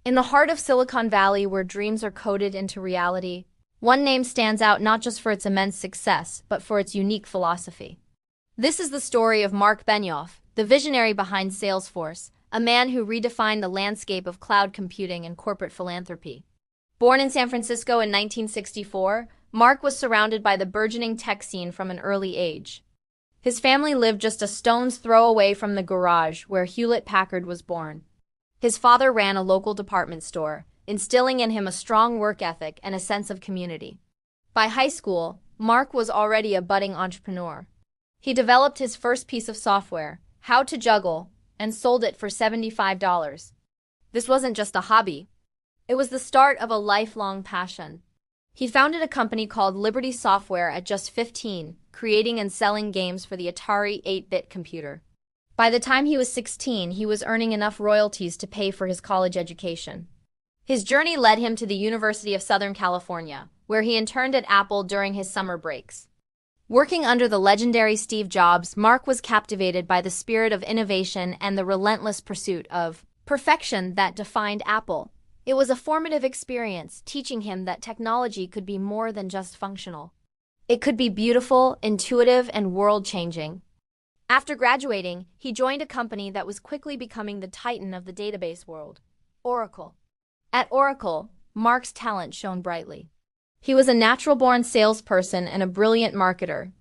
In the heart of Silicon Valley, where dreams are coded into reality, one name stands out not just for its immense success, but for its unique philosophy. This is the story of Marc Benioff, the visionary behind Salesforce, a man who redefined the landscape of cloud computing and corporate philanthropy. Born in San Francisco in 1964, Marc was surrounded by the burgeoning tech scene from an early age. His family lived just a stone's throw away from the garage where Hewlett-Packard was born. His father ran a local department store, instilling in him a strong work ethic and a sense of community. By high school, Marc was already a budding entrepreneur. He developed his first piece of software, How to Juggle, and sold it for $75. This wasn't just a hobby. It was the start of a lifelong passion. He founded a company called Liberty Software at just 15, creating and selling games for the Atari 8-bit computer. By the time he was 16, he was earning enough royalties to pay for his college education. His journey led him to the University of Southern California, where he interned at Apple during his summer breaks. Working under the legendary Steve Jobs, Marc was captivated by the spirit of innovation and the relentless pursuit of perfection that defined Apple. It was a formative experience, teaching him that technology could be more than just functional. It could be beautiful, intuitive, and world-changing. After graduating, he joined a company that was quickly becoming the titan of the database world, Oracle. At Oracle, Marc's talent shone brightly. He was a natural-born salesperson and a brilliant marketer.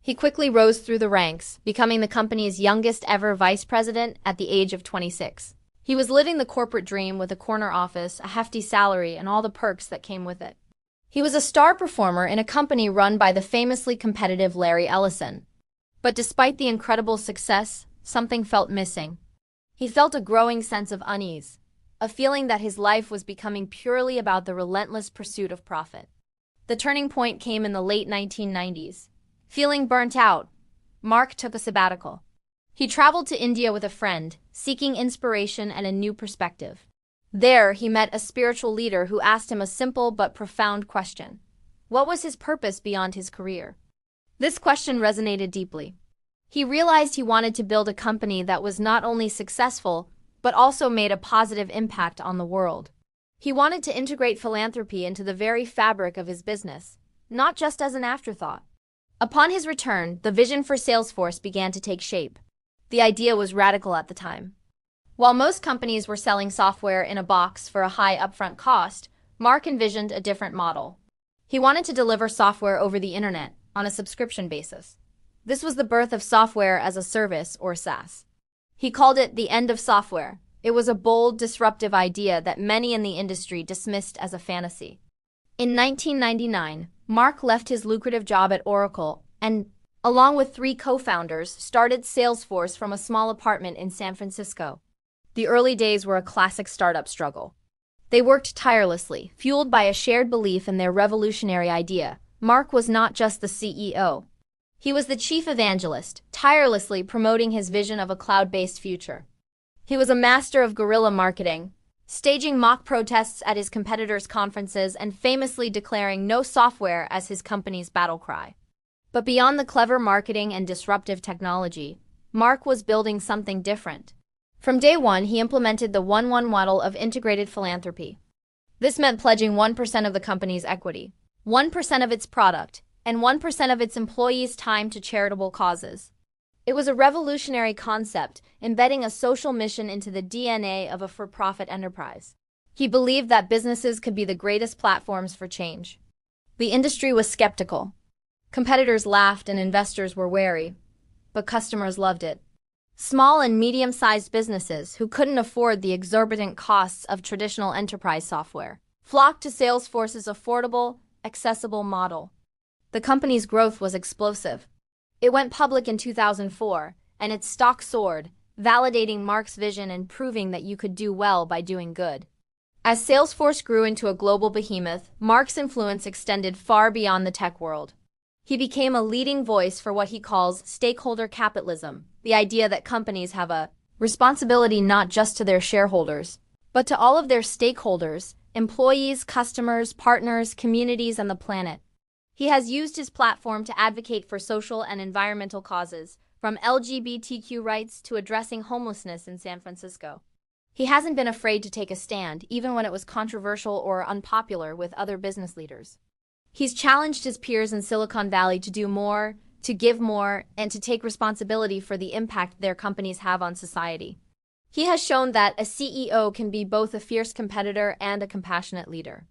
He quickly rose through the ranks, becoming the company's youngest-ever vice president at the age of 26. He was living the corporate dream with a corner office, a hefty salary, and all the perks that came with it. He was a star performer in a company run by the famously competitive Larry Ellison. But despite the incredible success, something felt missing. He felt a growing sense of unease, a feeling that his life was becoming purely about the relentless pursuit of profit. The turning point came in the late 1990s. Feeling burnt out, Marc took a sabbatical. He traveled to India with a friend, seeking inspiration and a new perspective. There, he met a spiritual leader who asked him a simple but profound question. What was his purpose beyond his career? This question resonated deeply. He realized he wanted to build a company that was not only successful, but also made a positive impact on the world. He wanted to integrate philanthropy into the very fabric of his business, not just as an afterthought. Upon his return, the vision for Salesforce began to take shape. The idea was radical at the time. While most companies were selling software in a box for a high upfront cost, Marc envisioned a different model. He wanted to deliver software over the internet on a subscription basis. This was the birth of software as a service, or SaaS. He called it the end of software. It was a bold, disruptive idea that many in the industry dismissed as a fantasy. In 1999, Marc left his lucrative job at Oracle and, along with 3 co-founders, started Salesforce from a small apartment in San Francisco. The early days were a classic startup struggle. They worked tirelessly, fueled by a shared belief in their revolutionary idea. Marc was not just the CEO. He was the chief evangelist, tirelessly promoting his vision of a cloud-based future. He was a master of guerrilla marketing, staging mock protests at his competitors' conferences and famously declaring no software as his company's battle cry. But beyond the clever marketing and disruptive technology, Marc was building something different. From day one, he implemented the 1-1 model of integrated philanthropy. This meant pledging 1% of the company's equity, 1% of its product, and 1% of its employees' time to charitable causes. It was a revolutionary concept, embedding a social mission into the DNA of a for-profit enterprise. He believed that businesses could be the greatest platforms for change. The industry was skeptical. Competitors laughed and investors were wary, but customers loved it. Small and medium-sized businesses who couldn't afford the exorbitant costs of traditional enterprise software flocked to Salesforce's affordable, accessible model. The company's growth was explosive. It went public in 2004, and its stock soared, validating Marc's vision and proving that you could do well by doing good. As Salesforce grew into a global behemoth, Marc's influence extended far beyond the tech world. He became a leading voice for what he calls stakeholder capitalism, the idea that companies have a responsibility not just to their shareholders, but to all of their stakeholders, employees, customers, partners, communities, and the planet. He has used his platform to advocate for social and environmental causes, from LGBTQ rights to addressing homelessness in San Francisco. He hasn't been afraid to take a stand, even when it was controversial or unpopular with other business leaders. He's challenged his peers in Silicon Valley to do more, to give more, and to take responsibility for the impact their companies have on society. He has shown that a CEO can be both a fierce competitor and a compassionate leader.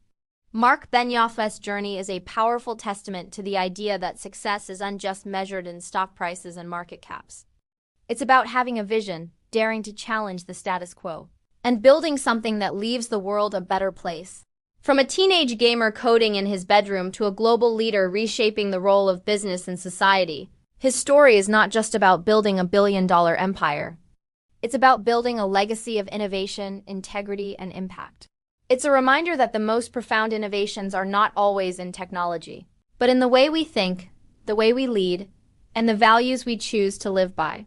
Marc Benioff's journey is a powerful testament to the idea that success isn't just measured in stock prices and market caps. It's about having a vision, daring to challenge the status quo, and building something that leaves the world a better place. From a teenage gamer coding in his bedroom to a global leader reshaping the role of business in society, his story is not just about building a billion-dollar empire. It's about building a legacy of innovation, integrity, and impact. It's a reminder that the most profound innovations are not always in technology, but in the way we think, the way we lead, and the values we choose to live by.